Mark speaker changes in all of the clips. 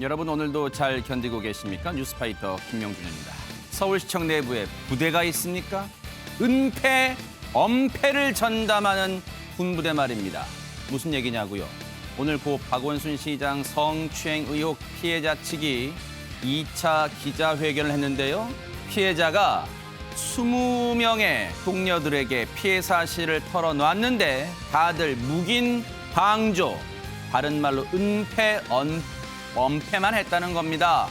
Speaker 1: 여러분 오늘도 잘 견디고 계십니까? 뉴스파이터 김명준입니다. 서울시청 내부에 부대가 있습니까? 은폐, 엄폐를 전담하는 군부대 말입니다. 무슨 얘기냐고요? 오늘 고 박원순 시장 성추행 의혹 피해자 측이 2차 기자회견을 했는데요. 피해자가 20명의 동료들에게 피해 사실을 털어놨는데 다들 묵인, 방조, 다른 말로 은폐, 엄폐만 했다는 겁니다.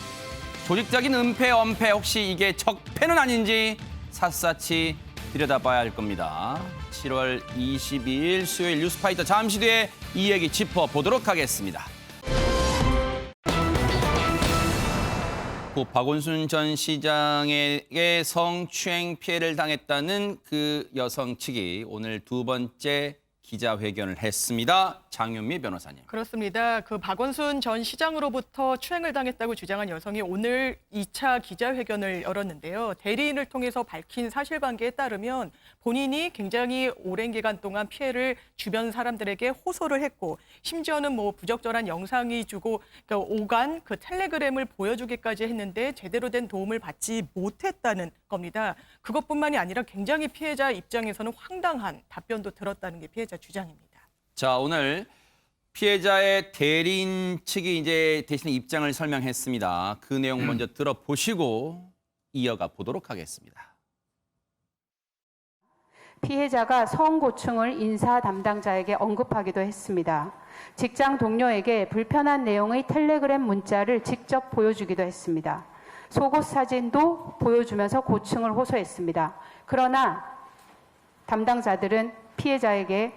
Speaker 1: 조직적인 은폐, 엄폐 혹시 이게 적폐는 아닌지 샅샅이 들여다봐야 할 겁니다. 7월 22일 수요일 뉴스파이터 잠시 뒤에 이 얘기 짚어보도록 하겠습니다. 고 박원순 전 시장에게 성추행 피해를 당했다는 그 여성 측이 오늘 두 번째 기자회견을 했습니다. 장윤미 변호사님.
Speaker 2: 그렇습니다. 그 박원순 전 시장으로부터 추행을 당했다고 주장한 여성이 오늘 2차 기자회견을 열었는데요. 대리인을 통해서 밝힌 사실관계에 따르면 본인이 굉장히 오랜 기간 동안 피해를 주변 사람들에게 호소를 했고 심지어는 부적절한 영상이 주고 오간 그 텔레그램을 보여주기까지 했는데 제대로 된 도움을 받지 못했다는 겁니다. 그것뿐만이 아니라 굉장히 피해자 입장에서는 황당한 답변도 들었다는 게 피해자 주장입니다.
Speaker 1: 자, 오늘 피해자의 대리인 측이 이제 대신 입장을 설명했습니다. 그 내용 먼저 들어보시고 이어가 보도록 하겠습니다.
Speaker 3: 피해자가 성고충을 인사 담당자에게 언급하기도 했습니다. 직장 동료에게 불편한 내용의 텔레그램 문자를 직접 보여주기도 했습니다. 속옷 사진도 보여주면서 고충을 호소했습니다. 그러나 담당자들은 피해자에게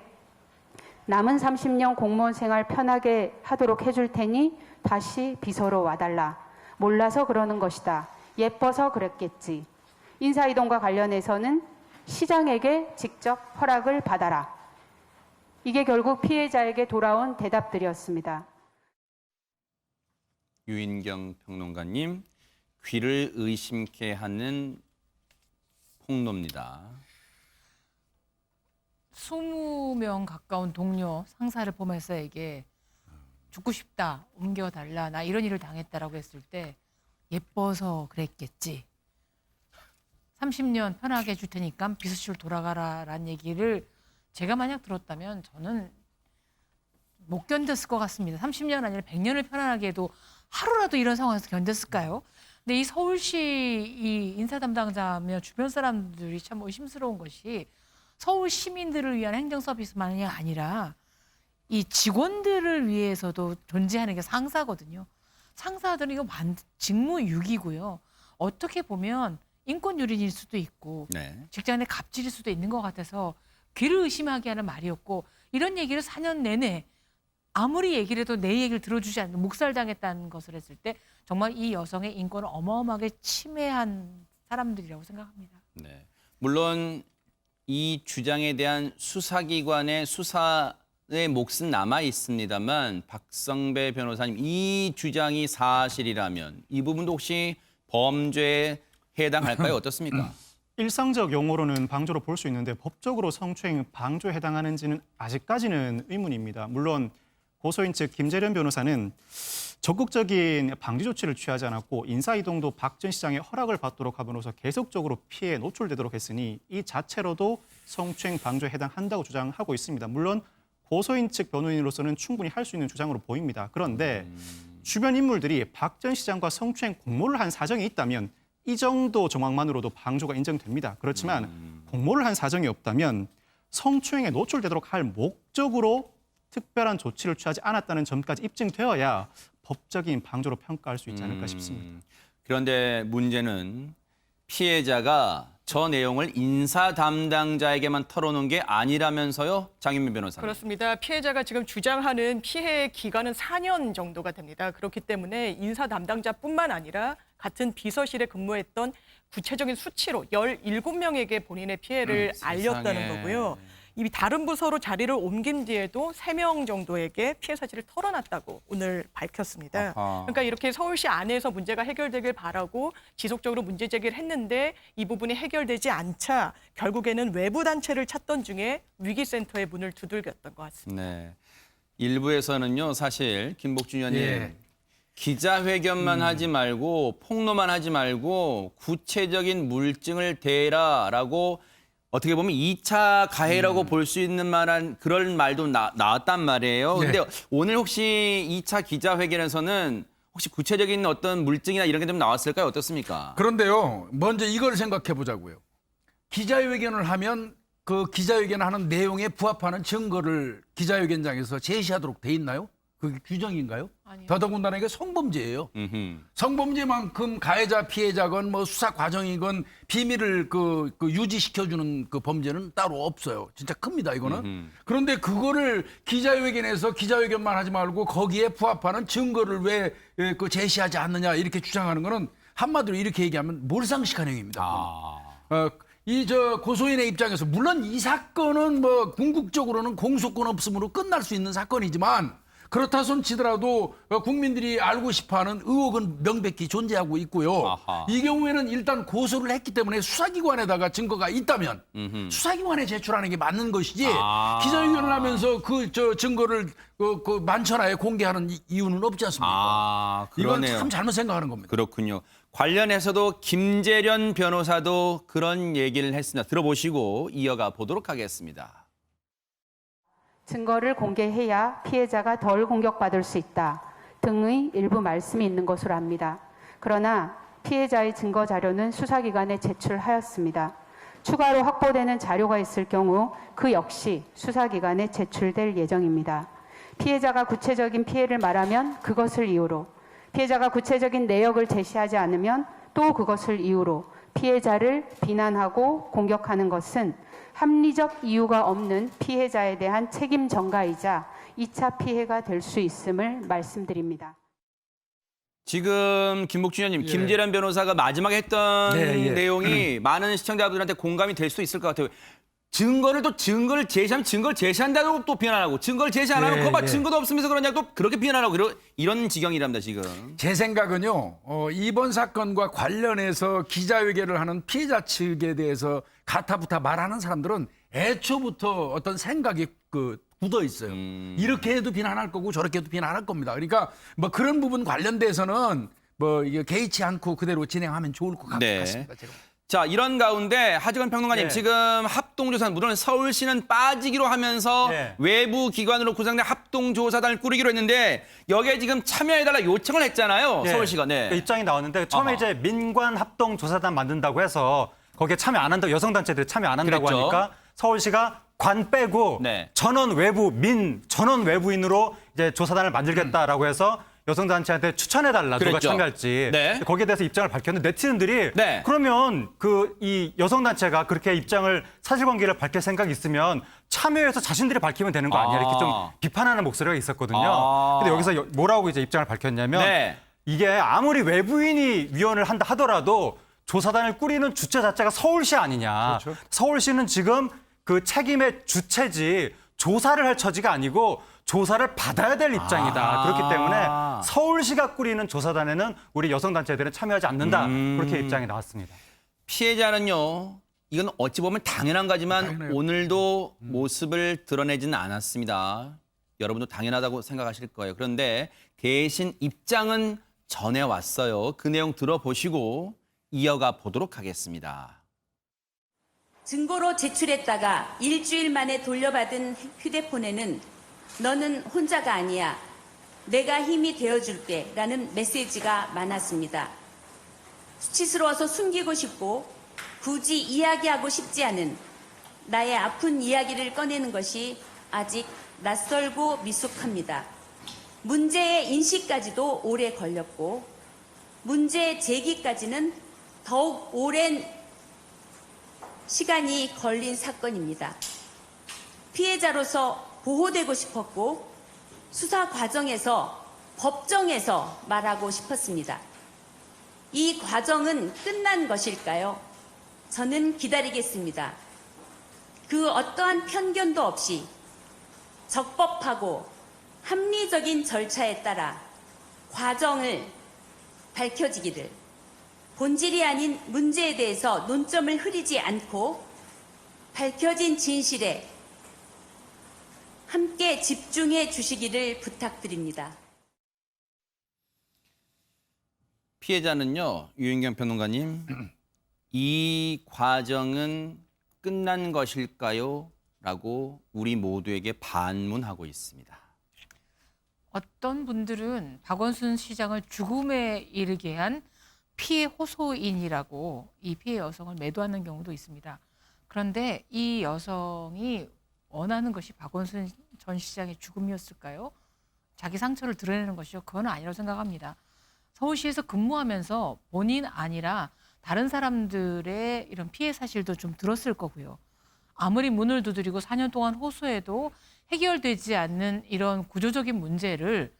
Speaker 3: 남은 30년 공무원 생활 편하게 하도록 해줄 테니 다시 비서로 와달라. 몰라서 그러는 것이다. 예뻐서 그랬겠지. 인사이동과 관련해서는 시장에게 직접 허락을 받아라. 이게 결국 피해자에게 돌아온 대답들이었습니다.
Speaker 1: 유인경 평론가님, 귀를 의심케 하는 폭로입니다.
Speaker 4: 20명 가까운 동료, 상사를 보면서에게 죽고 싶다, 옮겨달라, 나 이런 일을 당했다라고 했을 때 예뻐서 그랬겠지. 30년 편하게 해줄 테니까 비서실로 돌아가라라는 얘기를 제가 만약 들었다면 저는 못 견뎠을 것 같습니다. 30년 아니라 100년을 편안하게 해도 하루라도 이런 상황에서 견뎠을까요? 근데 이 서울시 이 인사 담당자며 주변 사람들이 참 의심스러운 것이 서울 시민들을 위한 행정 서비스만이 아니라 이 직원들을 위해서도 존재하는 게 상사거든요. 상사들은 이거 직무유기고요. 어떻게 보면 인권유린일 수도 있고 직장 내 갑질일 수도 있는 것 같아서 귀를 의심하게 하는 말이었고 이런 얘기를 4년 내내 아무리 얘기를 해도 내 얘기를 들어주지 않는 묵살당했다는 것을 했을 때 정말 이 여성의 인권을 어마어마하게 침해한 사람들이라고 생각합니다.
Speaker 1: 네. 물론 이 주장에 대한 수사기관의 수사의 몫은 남아 있습니다만 박성배 변호사님, 이 주장이 사실이라면 이 부분도 혹시 범죄에 해당할까요? 어떻습니까?
Speaker 5: 일상적 용어로는 방조로 볼 수 있는데 법적으로 성추행, 방조에 해당하는지는 아직까지는 의문입니다. 물론 고소인 측 김재련 변호사는 적극적인 방지 조치를 취하지 않았고 인사이동도 박 전 시장의 허락을 받도록 함으로써 계속적으로 피해에 노출되도록 했으니 이 자체로도 성추행 방조에 해당한다고 주장하고 있습니다. 물론 고소인 측 변호인으로서는 충분히 할 수 있는 주장으로 보입니다. 그런데 주변 인물들이 박 전 시장과 성추행 공모를 한 사정이 있다면 이 정도 정황만으로도 방조가 인정됩니다. 그렇지만 공모를 한 사정이 없다면 성추행에 노출되도록 할 목적으로 특별한 조치를 취하지 않았다는 점까지 입증되어야 법적인 방조로 평가할 수 있지 않을까 싶습니다.
Speaker 1: 그런데 문제는 피해자가 저 내용을 인사 담당자에게만 털어놓은 게 아니라면서요, 장윤미 변호사님.
Speaker 2: 그렇습니다. 피해자가 지금 주장하는 피해 기간은 4년 정도가 됩니다. 그렇기 때문에 인사 담당자뿐만 아니라 같은 비서실에 근무했던 구체적인 수치로 17명에게 본인의 피해를 알렸다는 거고요. 이 다른 부서로 자리를 옮긴 뒤에도 3명 정도에게 피해 사실을 털어놨다고 오늘 밝혔습니다.
Speaker 1: 아하.
Speaker 2: 그러니까 이렇게 서울시 안에서 문제가 해결되길 바라고 지속적으로 문제 제기를 했는데 이 부분이 해결되지 않자 결국에는 외부 단체를 찾던 중에 위기센터의 문을 두들겼던 것 같습니다.
Speaker 1: 네. 일부에서는요, 사실 김복준 의원님 기자회견만 하지 말고 폭로만 하지 말고 구체적인 물증을 대라라고 어떻게 보면 2차 가해라고 볼 수 있는 만한 그런 말도 나왔단 말이에요.
Speaker 6: 네.
Speaker 1: 근데 오늘 혹시 2차 기자회견에서는 혹시 구체적인 어떤 물증이나 이런 게 좀 나왔을까요? 어떻습니까?
Speaker 6: 그런데요, 먼저 이걸 생각해 보자고요. 기자회견을 하면 그 기자회견 하는 내용에 부합하는 증거를 기자회견장에서 제시하도록 돼 있나요? 그게 규정인가요?
Speaker 4: 아니요.
Speaker 6: 더더군다나 이게 성범죄예요.
Speaker 1: 음흠.
Speaker 6: 성범죄만큼 가해자 피해자건 뭐 수사 과정이건 비밀을 그 유지시켜주는 그 범죄는 따로 없어요. 진짜 큽니다 이거는. 그런데 그거를 기자회견에서 기자회견만 하지 말고 거기에 부합하는 증거를 왜 그 제시하지 않느냐 이렇게 주장하는 거는 한마디로 이렇게 얘기하면 몰상식한 행위입니다. 이 고소인의 입장에서 물론 이 사건은 뭐 궁극적으로는 공소권 없음으로 끝날 수 있는 사건이지만 그렇다 손 치더라도 국민들이 알고 싶어하는 의혹은 명백히 존재하고 있고요.
Speaker 1: 아하.
Speaker 6: 이 경우에는 일단 고소를 했기 때문에 수사기관에다가 증거가 있다면 수사기관에 제출하는 게 맞는 것이지 기자회견을 하면서 그 증거를 만천하에 공개하는 이유는 없지 않습니까? 이건
Speaker 1: 그러네요.
Speaker 6: 참 잘못 생각하는 겁니다.
Speaker 1: 그렇군요. 관련해서도 김재련 변호사도 그런 얘기를 했습니다. 들어보시고 이어가 보도록 하겠습니다.
Speaker 3: 증거를 공개해야 피해자가 덜 공격받을 수 있다 등의 일부 말씀이 있는 것으로 압니다. 그러나 피해자의 증거 자료는 수사기관에 제출하였습니다. 추가로 확보되는 자료가 있을 경우 그 역시 수사기관에 제출될 예정입니다. 피해자가 구체적인 피해를 말하면 그것을 이유로, 피해자가 구체적인 내역을 제시하지 않으면 또 그것을 이유로 피해자를 비난하고 공격하는 것은 합리적 이유가 없는 피해자에 대한 책임 전가이자 2차 피해가 될 수 있음을 말씀드립니다.
Speaker 1: 지금 김복준 의원님, 김재련 변호사가 마지막에 했던 내용이 많은 시청자분들한테 공감이 될 수 있을 것 같아요. 증거를 제시하면 증거를 제시한다고 또 비난하고 증거를 제시 안 하고 봐 증거도 없으면서 그러냐고 또 그렇게 비난하고 이런 지경이랍니다 지금.
Speaker 6: 제 생각은요, 이번 사건과 관련해서 기자회견을 하는 피해자 측에 대해서 가타부타 말하는 사람들은 애초부터 어떤 생각이 굳어 있어요. 이렇게 해도 비난할 거고 저렇게 해도 비난할 겁니다. 그러니까 뭐 그런 부분 관련돼서는 뭐 이게 개의치 않고 그대로 진행하면 좋을 것 같습니다. 제가.
Speaker 1: 자, 이런 가운데 하지건 평론가님 지금 합동조사 물론 서울시는 빠지기로 하면서 외부 기관으로 구성된 합동조사단을 꾸리기로 했는데 여기에 지금 참여해달라 요청을 했잖아요. 서울시가.
Speaker 7: 그 입장이 나왔는데 처음에 이제 민관 합동조사단 만든다고 해서 거기에 참여 안 한다고 여성단체들이 참여 안 한다고
Speaker 1: 그랬죠.
Speaker 7: 하니까 서울시가 관 빼고 전원 외부인으로 이제 조사단을 만들겠다라고 해서 여성단체한테 추천해달라 누가 참여할지 거기에 대해서 입장을 밝혔는데 네티즌들이 그러면 이 여성단체가 그렇게 입장을 사실관계를 밝힐 생각이 있으면 참여해서 자신들이 밝히면 되는 거 아니야 이렇게 좀 비판하는 목소리가 있었거든요. 근데 여기서 뭐라고 이제 입장을 밝혔냐면 이게 아무리 외부인이 위원을 한다 하더라도 조사단을 꾸리는 주체 자체가 서울시 아니냐. 서울시는 지금 그 책임의 주체지 조사를 할 처지가 아니고 조사를 받아야 될 입장이다. 그렇기 때문에 서울시가 꾸리는 조사단에는 우리 여성단체들은 참여하지 않는다. 그렇게 입장이 나왔습니다.
Speaker 1: 피해자는요. 이건 어찌 보면 당연한 거지만 오늘도 모습을 드러내지는 않았습니다. 여러분도 당연하다고 생각하실 거예요. 그런데 대신 입장은 전해왔어요. 그 내용 들어보시고 이어가 보도록 하겠습니다.
Speaker 8: 증거로 제출했다가 일주일 만에 돌려받은 휴대폰에는 너는 혼자가 아니야. 내가 힘이 되어줄게 라는 메시지가 많았습니다. 수치스러워서 숨기고 싶고 굳이 이야기하고 싶지 않은 나의 아픈 이야기를 꺼내는 것이 아직 낯설고 미숙합니다. 문제의 인식까지도 오래 걸렸고 문제 제기까지는 더욱 오랜 시간이 걸린 사건입니다. 피해자로서 보호되고 싶었고 수사 과정에서 법정에서 말하고 싶었습니다. 이 과정은 끝난 것일까요? 저는 기다리겠습니다. 그 어떠한 편견도 없이 적법하고 합리적인 절차에 따라 과정을 밝혀지기를 본질이 아닌 문제에 대해서 논점을 흐리지 않고 밝혀진 진실에 함께 집중해 주시기를 부탁드립니다.
Speaker 1: 피해자는요, 유인경 평론가님, 이 과정은 끝난 것일까요? 라고 우리 모두에게 반문하고 있습니다.
Speaker 4: 어떤 분들은 박원순 시장을 죽음에 이르게 한 피해 호소인이라고 이 피해 여성을 매도하는 경우도 있습니다. 그런데 이 여성이 원하는 것이 박원순 전 시장의 죽음이었을까요? 자기 상처를 드러내는 것이요? 그건 아니라고 생각합니다. 서울시에서 근무하면서 본인 아니라 다른 사람들의 이런 피해 사실도 좀 들었을 거고요. 아무리 문을 두드리고 4년 동안 호소해도 해결되지 않는 이런 구조적인 문제를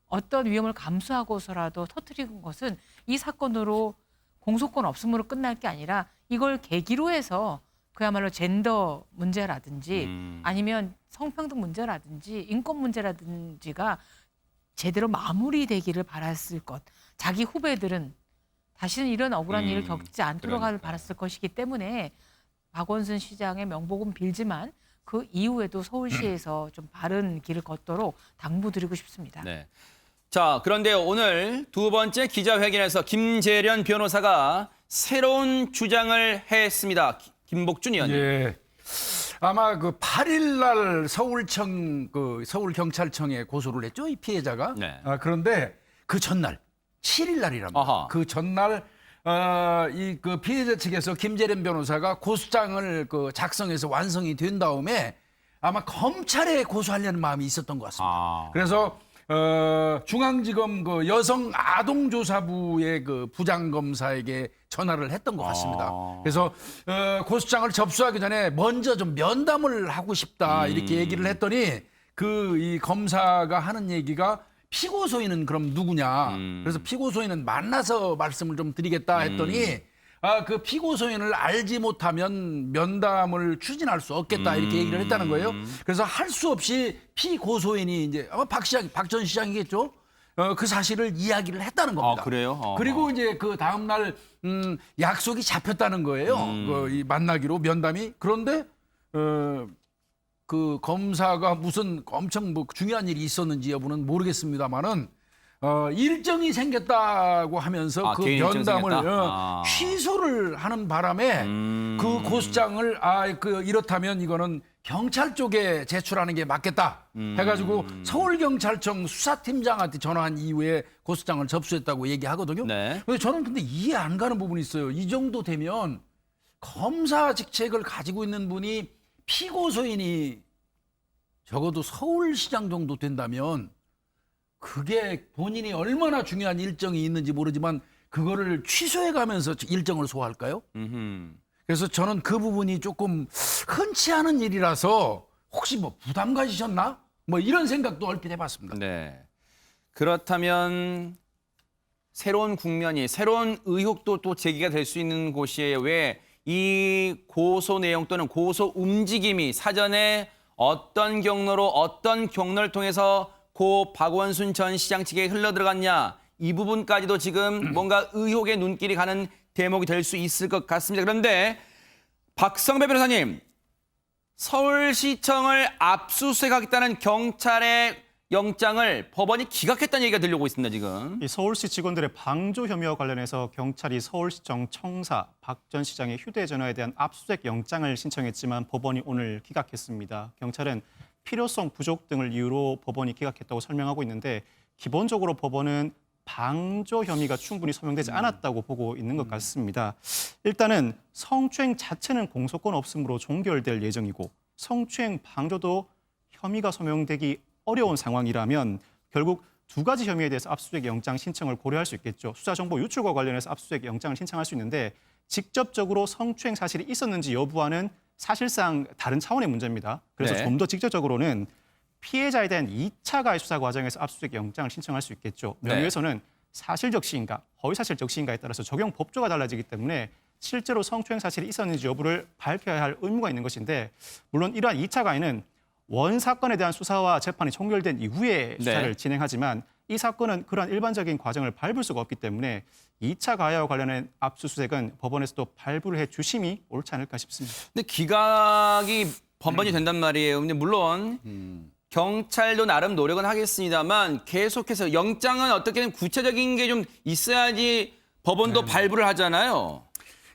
Speaker 4: 어떤 위험을 감수하고서라도 터뜨린 것은 이 사건으로 공소권 없음으로 끝날 게 아니라 이걸 계기로 해서 그야말로 젠더 문제라든지 아니면 성평등 문제라든지 인권 문제라든지가 제대로 마무리되기를 바랐을 것. 자기 후배들은 다시는 이런 억울한 일을 겪지 않도록 하길 바랐을 것이기 때문에 박원순 시장의 명복은 빌지만 그 이후에도 서울시에서 좀 바른 길을 걷도록 당부드리고 싶습니다.
Speaker 1: 네. 자, 그런데 오늘 두 번째 기자회견에서 김재련 변호사가 새로운 주장을 했습니다. 김복준 의원님.
Speaker 6: 예. 아마 그 8일 날 서울경찰청에 고소를 했죠, 이 피해자가.
Speaker 1: 네.
Speaker 6: 그런데 그 전날 7일 날이랍니다.
Speaker 1: 아하.
Speaker 6: 그 전날 그 피해자 측에서 김재련 변호사가 고소장을 작성해서 완성이 된 다음에 아마 검찰에 고소하려는 마음이 있었던 것 같습니다. 그래서 중앙지검 그 여성 아동조사부의 그 부장검사에게 전화를 했던 것 같습니다. 그래서 고소장을 접수하기 전에 먼저 좀 면담을 하고 싶다 이렇게 얘기를 했더니 이 검사가 하는 얘기가 피고소인은 그럼 누구냐? 그래서 피고소인은 만나서 말씀을 좀 드리겠다 했더니 그 피고소인을 알지 못하면 면담을 추진할 수 없겠다 이렇게 얘기를 했다는 거예요. 그래서 할 수 없이 피고소인이 이제 아마 박 전 시장이겠죠. 그 사실을 이야기를 했다는 겁니다.
Speaker 1: 아, 그래요?
Speaker 6: 그리고 이제 그 다음 날 약속이 잡혔다는 거예요. 이 만나기로 면담이. 그런데 그 검사가 무슨 엄청 뭐 중요한 일이 있었는지 여부는 모르겠습니다만은 일정이 생겼다고 하면서 그
Speaker 1: 개인 일정이
Speaker 6: 면담을
Speaker 1: 생겼다?
Speaker 6: 취소를 하는 바람에 그 고소장을 이렇다면 이거는 경찰 쪽에 제출하는 게 맞겠다 해가지고 서울경찰청 수사팀장한테 전화한 이후에 고소장을 접수했다고 얘기하거든요.
Speaker 1: 네.
Speaker 6: 근데 저는 근데 이해 안 가는 부분이 있어요. 이 정도 되면 검사 직책을 가지고 있는 분이 피고소인이 적어도 서울시장 정도 된다면 그게 본인이 얼마나 중요한 일정이 있는지 모르지만 그거를 취소해가면서 일정을 소화할까요? 그래서 저는 그 부분이 조금 흔치 않은 일이라서 혹시 뭐 부담 가지셨나? 뭐 이런 생각도 얼핏 해봤습니다.
Speaker 1: 네. 그렇다면 새로운 국면이, 새로운 의혹도 또 제기가 될 수 있는 곳이에요. 왜 이 고소 내용 또는 고소 움직임이 사전에 어떤 경로로 어떤 경로를 통해서 고 박원순 전 시장 측에 흘러들어갔냐, 이 부분까지도 지금 뭔가 의혹의 눈길이 가는 대목이 될 수 있을 것 같습니다. 그런데 박성배 변호사님, 서울시청을 압수수색하겠다는 경찰의 영장을 법원이 기각했다는 얘기가 들려오고 있습니다, 지금.
Speaker 5: 이 서울시 직원들의 방조 혐의와 관련해서 경찰이 서울시청 청사 박 전 시장의 휴대전화에 대한 압수수색 영장을 신청했지만 법원이 오늘 기각했습니다. 경찰은 필요성 부족 등을 이유로 법원이 기각했다고 설명하고 있는데 기본적으로 법원은 방조 혐의가 충분히 소명되지 않았다고 보고 있는 것 같습니다. 일단은 성추행 자체는 공소권 없음으로 종결될 예정이고 성추행 방조도 혐의가 소명되기 어려운 상황이라면 결국 두 가지 혐의에 대해서 압수수색 영장 신청을 고려할 수 있겠죠. 수사정보 유출과 관련해서 압수수색 영장을 신청할 수 있는데 직접적으로 성추행 사실이 있었는지 여부와는 사실상 다른 차원의 문제입니다. 그래서
Speaker 1: 네.
Speaker 5: 좀 더 직접적으로는 피해자에 대한 2차 가해 수사 과정에서 압수수색 영장을 신청할 수 있겠죠. 명의에서는 사실적 시인가, 허위사실적 시인가에 따라서 적용 법조가 달라지기 때문에 실제로 성추행 사실이 있었는지 여부를 밝혀야 할 의무가 있는 것인데 물론 이러한 2차 가해는 원 사건에 대한 수사와 재판이 종결된 이후에 수사를 진행하지만 이 사건은 그러한 일반적인 과정을 밟을 수가 없기 때문에 2차 가해와 관련된 압수수색은 법원에서도 발부를 해 주심이 옳지 않을까 싶습니다.
Speaker 1: 근데 기각이 번번이 된단 말이에요. 근데 물론 경찰도 나름 노력은 하겠습니다만 계속해서 영장은 어떻게든 구체적인 게 좀 있어야지 법원도 발부를 하잖아요.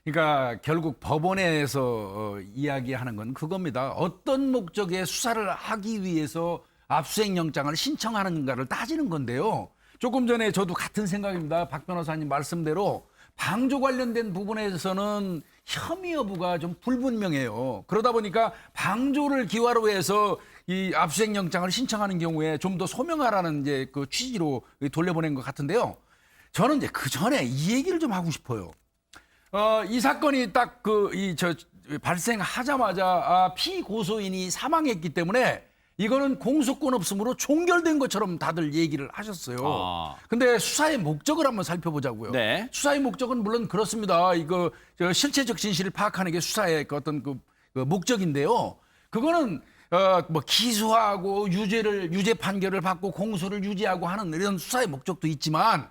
Speaker 6: 그러니까 결국 법원에서 이야기하는 건 그겁니다. 어떤 목적의 수사를 하기 위해서 압수수색 영장을 신청하는가를 따지는 건데요. 조금 전에 저도 같은 생각입니다. 박 변호사님 말씀대로 방조 관련된 부분에서는 혐의 여부가 좀 불분명해요. 그러다 보니까 방조를 기화로 해서 이 압수수색 영장을 신청하는 경우에 좀 더 소명하라는 이제 그 취지로 돌려보낸 것 같은데요. 저는 이제 그 전에 이 얘기를 좀 하고 싶어요. 이 사건이 딱 발생하자마자 피고소인이 사망했기 때문에 이거는 공소권 없음으로 종결된 것처럼 다들 얘기를 하셨어요. 근데 수사의 목적을 한번 살펴보자고요.
Speaker 1: 네.
Speaker 6: 수사의 목적은 물론 그렇습니다. 이거 실체적 진실을 파악하는 게 수사의 그 어떤 그 목적인데요. 그거는 뭐 기소하고 유죄 판결을 받고 공소를 유지하고 하는 이런 수사의 목적도 있지만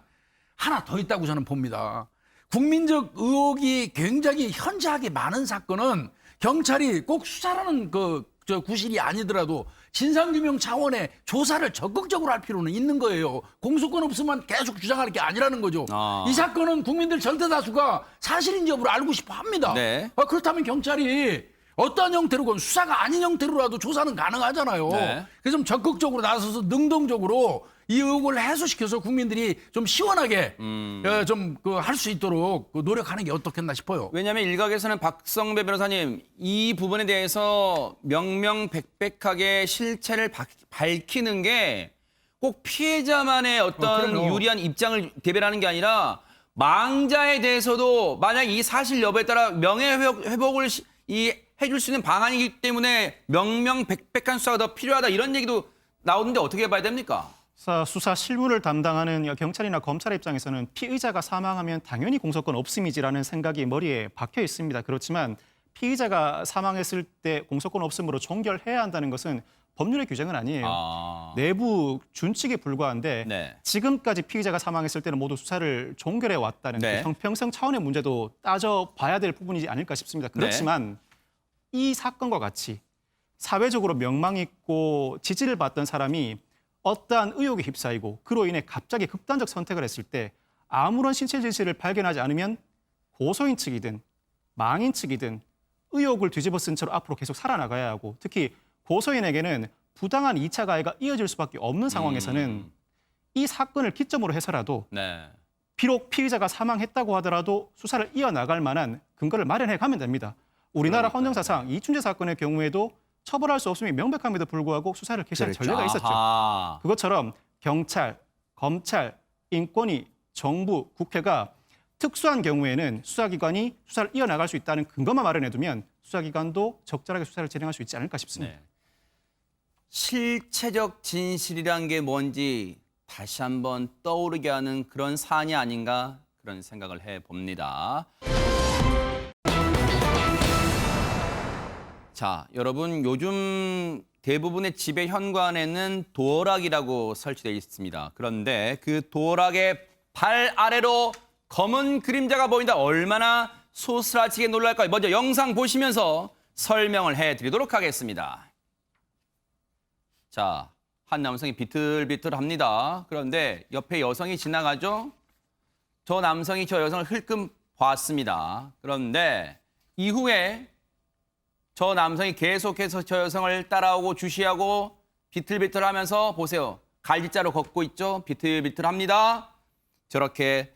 Speaker 6: 하나 더 있다고 저는 봅니다. 국민적 의혹이 굉장히 현저하게 많은 사건은 경찰이 꼭 수사라는 구실이 아니더라도 진상규명 차원의 조사를 적극적으로 할 필요는 있는 거예요. 공소권 없으면 계속 주장하는 게 아니라는 거죠. 이 사건은 국민들 절대 다수가 사실인지 여부를 알고 싶어 합니다.
Speaker 1: 네.
Speaker 6: 그렇다면 경찰이 어떠한 형태로건 수사가 아닌 형태로라도 조사는 가능하잖아요.
Speaker 1: 네.
Speaker 6: 그래서 좀 적극적으로 나서서 능동적으로 이 의혹을 해소시켜서 국민들이 좀 시원하게 좀 할 수 있도록 노력하는 게 어떻겠나 싶어요.
Speaker 1: 왜냐하면 일각에서는 박성배 변호사님 이 부분에 대해서 명명백백하게 실체를 밝히는 게 꼭 피해자만의 어떤
Speaker 6: 그럼요.
Speaker 1: 유리한 입장을 대변하는 게 아니라 망자에 대해서도 만약 이 사실 여부에 따라 명예회복을 해줄 수 있는 방안이기 때문에 명명백백한 수사가 더 필요하다 이런 얘기도 나오는데 어떻게 봐야 됩니까?
Speaker 5: 수사 실무를 담당하는 경찰이나 검찰 입장에서는 피의자가 사망하면 당연히 공소권 없음이지라는 생각이 머리에 박혀 있습니다. 그렇지만 피의자가 사망했을 때 공소권 없음으로 종결해야 한다는 것은 법률의 규정은 아니에요. 내부 준칙에 불과한데
Speaker 1: 네.
Speaker 5: 지금까지 피의자가 사망했을 때는 모두 수사를 종결해 왔다는
Speaker 1: 네.
Speaker 5: 그 형평성 차원의 문제도 따져봐야 될 부분이지 않을까 싶습니다. 그렇지만 이 사건과 같이 사회적으로 명망 있고 지지를 받던 사람이 어떠한 의혹에 휩싸이고 그로 인해 갑자기 극단적 선택을 했을 때 아무런 신체 진실을 발견하지 않으면 고소인 측이든 망인 측이든 의혹을 뒤집어 쓴 채로 앞으로 계속 살아나가야 하고 특히 고소인에게는 부당한 2차 가해가 이어질 수밖에 없는 상황에서는 이 사건을 기점으로 해서라도
Speaker 1: 네.
Speaker 5: 비록 피의자가 사망했다고 하더라도 수사를 이어나갈 만한 근거를 마련해 가면 됩니다. 우리나라 헌정사상 이춘재 사건의 경우에도 처벌할 수 없음이 명백함에도 불구하고 수사를 개시한 전례가 있었죠.
Speaker 1: 아하.
Speaker 5: 그것처럼 경찰, 검찰, 인권위, 정부, 국회가 특수한 경우에는 수사기관이 수사를 이어나갈 수 있다는 근거만 마련해두면 수사기관도 적절하게 수사를 진행할 수 있지 않을까 싶습니다.
Speaker 1: 네. 실체적 진실이란 게 뭔지 다시 한번 떠오르게 하는 그런 사안이 아닌가 그런 생각을 해봅니다. 자, 여러분 요즘 대부분의 집의 현관에는 도어락이라고 설치되어 있습니다. 그런데 그 도어락의 발 아래로 검은 그림자가 보인다. 얼마나 소스라치게 놀랄까요? 먼저 영상 보시면서 설명을 해드리도록 하겠습니다. 자, 한 남성이 비틀비틀합니다. 그런데 옆에 여성이 지나가죠. 저 남성이 저 여성을 흘끔 봤습니다. 그런데 이후에 저 남성이 계속해서 저 여성을 따라오고 주시하고 비틀비틀하면서 보세요. 갈지자로 걷고 있죠. 비틀비틀합니다. 저렇게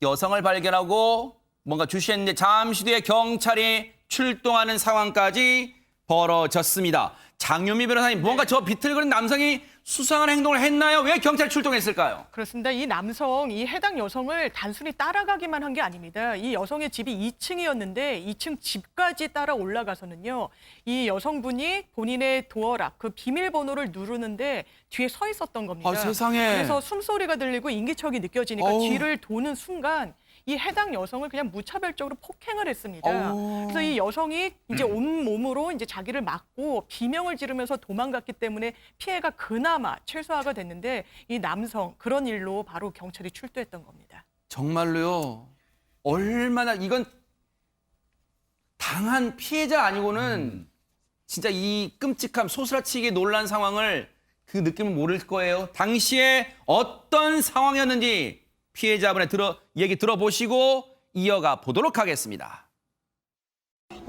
Speaker 1: 여성을 발견하고 뭔가 주시했는데 잠시 뒤에 경찰이 출동하는 상황까지 벌어졌습니다. 장유미 변호사님, 뭔가 저 비틀거리는 남성이 수상한 행동을 했나요? 왜 경찰 출동했을까요?
Speaker 2: 그렇습니다. 이 남성, 이 해당 여성을 단순히 따라가기만 한 게 아닙니다. 이 여성의 집이 2층이었는데 2층 집까지 따라 올라가서는요. 이 여성분이 본인의 도어락, 그 비밀번호를 누르는데 뒤에 서 있었던 겁니다.
Speaker 1: 아, 세상에.
Speaker 2: 그래서 숨소리가 들리고 인기척이 느껴지니까 뒤를 도는 순간 이 해당 여성을 그냥 무차별적으로 폭행을 했습니다. 그래서 이 여성이 이제 온 몸으로 이제 자기를 막고 비명을 지르면서 도망갔기 때문에 피해가 그나마 최소화가 됐는데 이 남성 그런 일로 바로 경찰이 출두했던 겁니다.
Speaker 1: 정말로요. 얼마나 이건 당한 피해자 아니고는 진짜 이 끔찍함, 소스라치게 놀란 상황을 그 느낌을 모를 거예요. 당시에 어떤 상황이었는지 피해자분의 얘기 들어보시고 이어가 보도록 하겠습니다.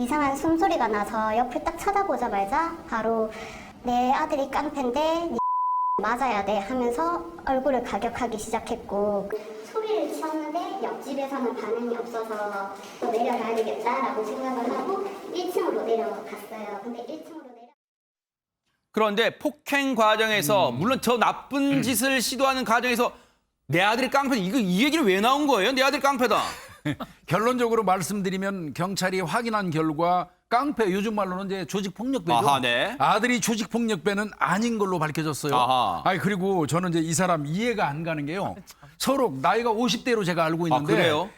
Speaker 9: 이상한 숨소리가 나서 옆을 딱 쳐다보자마자 바로 내 아들이 깡패인데 맞아야 돼 하면서 얼굴을 가격하기 시작했고 소리를 치었는데 옆집에서는 반응이 없어서 또 내려가야 되겠다라고 생각을 하고 1층으로 내려갔어요. 근데 1층으로
Speaker 1: 그런데 폭행 과정에서 물론 저 나쁜 짓을 시도하는 과정에서 내 아들이 깡패다. 이 얘기는 왜 나온 거예요? 내 아들이 깡패다.
Speaker 6: 결론적으로 말씀드리면 경찰이 확인한 결과 깡패, 요즘 말로는 이제 조직폭력배죠.
Speaker 1: 아하, 네.
Speaker 6: 아들이 조직폭력배는 아닌 걸로 밝혀졌어요.
Speaker 1: 아하.
Speaker 6: 아니 그리고 저는 이제 이 사람 이해가 안 가는 게요. 서로 나이가 50대로 제가 알고 있는데
Speaker 1: 그래요?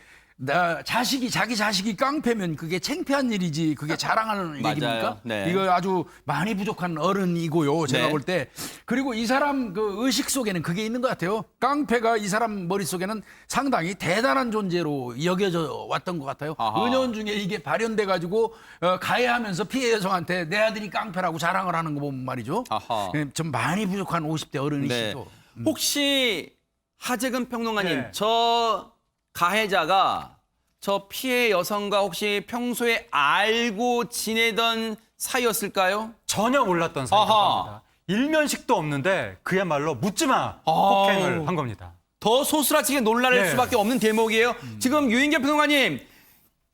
Speaker 6: 자기 자식이 깡패면 그게 창피한 일이지 그게 자랑하는
Speaker 1: 맞아요.
Speaker 6: 얘기입니까?
Speaker 1: 네.
Speaker 6: 이거 아주 많이 부족한 어른이고요. 제가
Speaker 1: 네.
Speaker 6: 볼 때. 그리고 이 사람 그 의식 속에는 그게 있는 것 같아요. 깡패가 이 사람 머릿속에는 상당히 대단한 존재로 여겨져 왔던 것 같아요.
Speaker 1: 아하.
Speaker 6: 은연중에 이게 발현돼 가지고 가해하면서 피해 여성한테 내 아들이 깡패라고 자랑을 하는 거 보면 말이죠.
Speaker 1: 아하.
Speaker 6: 좀 많이 부족한 50대 어른이시죠.
Speaker 1: 네. 혹시 하재근 평론가님,
Speaker 5: 네.
Speaker 1: 저 가해자가 저 피해 여성과 혹시 평소에 알고 지내던 사이였을까요?
Speaker 7: 전혀 몰랐던 사이라고
Speaker 1: 아하.
Speaker 7: 합니다. 일면식도 없는데 그야말로 묻지마 폭행을 한 겁니다.
Speaker 1: 더 소스라치게 놀랄
Speaker 7: 네.
Speaker 1: 수밖에 없는 대목이에요. 지금 유인경 평론가님,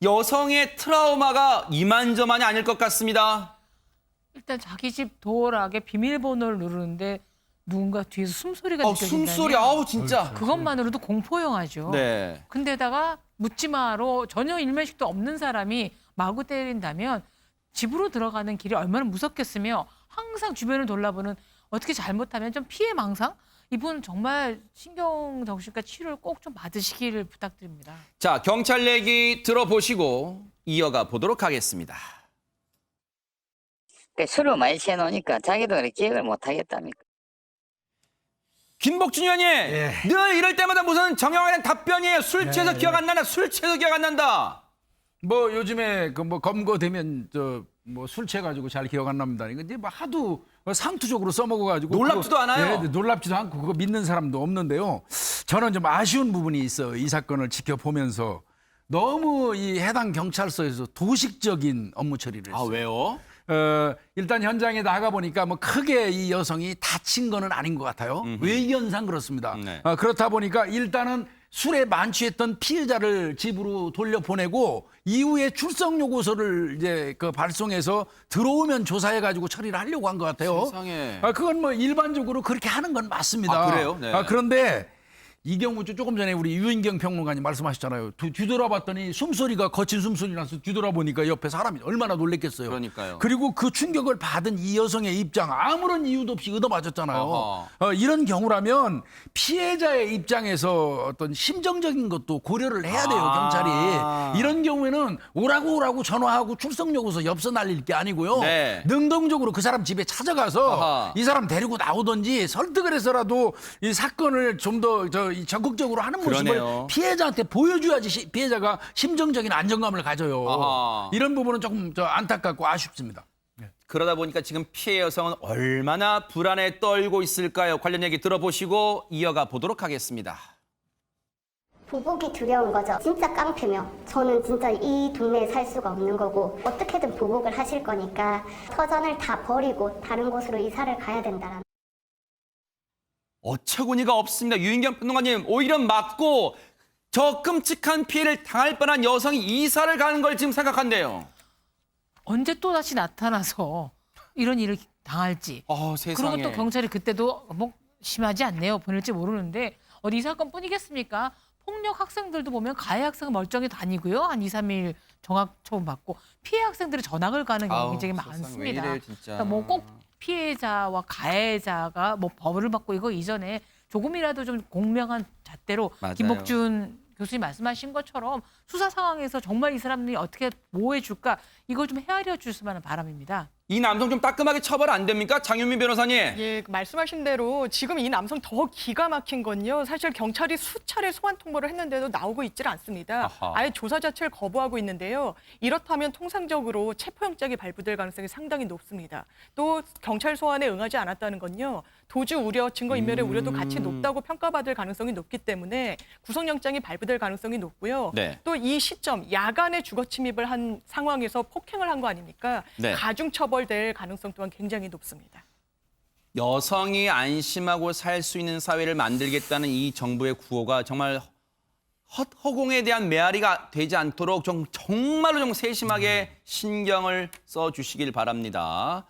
Speaker 1: 여성의 트라우마가 이만저만이 아닐 것 같습니다.
Speaker 4: 일단 자기 집 도어락에 비밀번호를 누르는데 누군가 뒤에서 숨소리가 느껴진다면
Speaker 1: 숨소리, 아우 진짜.
Speaker 4: 그것만으로도 공포 영화죠.
Speaker 1: 네.
Speaker 4: 근데다가 묻지마로 전혀 일면식도 없는 사람이 마구 때린다면 집으로 들어가는 길이 얼마나 무섭겠으며 항상 주변을 돌아보는 어떻게 잘못하면 좀 피해 망상? 이분 정말 신경정신과 치료를 꼭 좀 받으시기를 부탁드립니다.
Speaker 1: 자, 경찰 얘기 들어보시고 이어가 보도록 하겠습니다.
Speaker 10: 술을 많이 취해놓으니까 자기도 그렇게 기억을 못 하겠답니까.
Speaker 1: 김복준 의원님, 늘 이럴 때마다 무슨 정형화에 대한 답변이에요. 술 취해서 기억 안 난다. 술 취해서 기억 안 난다.
Speaker 6: 뭐 요즘에 그 뭐 검거되면 저 뭐 술 취해가지고 잘 기억 안 납니다. 이거 이제 뭐 하도 상투적으로 써먹어가지고
Speaker 1: 놀랍지도 않아요.
Speaker 6: 네, 놀랍지도 않고 그거 믿는 사람도 없는데요. 저는 좀 아쉬운 부분이 있어요. 이 사건을 지켜보면서 너무 이 해당 경찰서에서 도식적인 업무 처리를 했어요.
Speaker 1: 왜요?
Speaker 6: 일단 현장에 나가 보니까 뭐 크게 이 여성이 다친 거는 아닌 것 같아요. 외견상 그렇습니다.
Speaker 1: 네.
Speaker 6: 그렇다 보니까 일단은 술에 만취했던 피해자를 집으로 돌려보내고 이후에 출석 요구서를 이제 그 발송해서 들어오면 조사해가지고 처리를 하려고 한 것 같아요.
Speaker 1: 세상에.
Speaker 6: 그건 뭐 일반적으로 그렇게 하는 건 맞습니다.
Speaker 1: 그래요? 네.
Speaker 6: 그런데 이 경우 조금 전에 우리 유인경 평론가님 말씀하셨잖아요. 뒤돌아봤더니 숨소리가 거친 숨소리 나서 뒤돌아보니까 옆에 사람이 얼마나 놀랬겠어요.
Speaker 1: 그러니까요.
Speaker 6: 그리고 그 충격을 받은 이 여성의 입장 아무런 이유도 없이 얻어맞았잖아요. 이런 경우라면 피해자의 입장에서 어떤 심정적인 것도 고려를 해야 돼요. 경찰이. 이런 경우에는 오라고 전화하고 출석 요구서 엽서 날릴 게 아니고요.
Speaker 1: 네.
Speaker 6: 능동적으로 그 사람 집에 찾아가서
Speaker 1: 아하.
Speaker 6: 이 사람 데리고 나오든지 설득을 해서라도 이 사건을 좀 더 적극적으로 하는 모습을
Speaker 1: 그러네요.
Speaker 6: 피해자한테 보여줘야지 피해자가 심정적인 안정감을 가져요.
Speaker 1: 아하.
Speaker 6: 이런 부분은 조금 안타깝고 아쉽습니다.
Speaker 1: 그러다 보니까 지금 피해 여성은 얼마나 불안에 떨고 있을까요? 관련 얘기 들어보시고 이어가 보도록 하겠습니다.
Speaker 9: 보복이 두려운 거죠. 진짜 깡패면 저는 진짜 이 동네에 살 수가 없는 거고 어떻게든 보복을 하실 거니까 터전을 다 버리고 다른 곳으로 이사를 가야 된다라는.
Speaker 1: 어처구니가 없습니다. 유인경 평론가님, 오히려 맞고 저 끔찍한 피해를 당할 뻔한 여성이 이사를 가는 걸 지금 생각한대요.
Speaker 4: 언제 또 다시 나타나서 이런 일을 당할지.
Speaker 1: 세상에.
Speaker 4: 그리고 또 경찰이 그때도 뭐 심하지 않네요. 보낼지 모르는데 어디 이 사건뿐이겠습니까? 폭력 학생들도 보면 가해 학생은 멀쩡히 다니고요. 한 2, 3일 정학 처분 받고 피해 학생들이 전학을 가는 경우가 굉장히 많습니다. 그러니까 뭐 꼭 피해자와 가해자가 뭐 벌을 받고 이거 이전에 조금이라도 좀 공명한 잣대로
Speaker 1: 맞아요.
Speaker 4: 김복준 교수님 말씀하신 것처럼 수사 상황에서 정말 이 사람들이 어떻게 보호해 줄까 이걸 좀 헤아려 줄 수만한 바람입니다.
Speaker 1: 이 남성 좀 따끔하게 처벌 안 됩니까? 장윤미 변호사님.
Speaker 2: 예, 말씀하신 대로 지금 이 남성 더 기가 막힌 건요. 사실 경찰이 수차례 소환 통보를 했는데도 나오고 있질 않습니다.
Speaker 1: 아하.
Speaker 2: 아예 조사 자체를 거부하고 있는데요. 이렇다면 통상적으로 체포영장이 발부될 가능성이 상당히 높습니다. 또 경찰 소환에 응하지 않았다는 건요. 도주 우려, 증거인멸의 우려도 같이 높다고 평가받을 가능성이 높기 때문에 구속영장이 발부될 가능성이 높고요.
Speaker 1: 네.
Speaker 2: 또 이 시점, 야간에 주거 침입을 한 상황에서 폭행을 한 거 아닙니까?
Speaker 1: 네.
Speaker 2: 가중처벌될 가능성 또한 굉장히 높습니다.
Speaker 1: 여성이 안심하고 살 수 있는 사회를 만들겠다는 이 정부의 구호가 정말 허공에 대한 메아리가 되지 않도록 정말로 좀 세심하게 신경을 써주시길 바랍니다.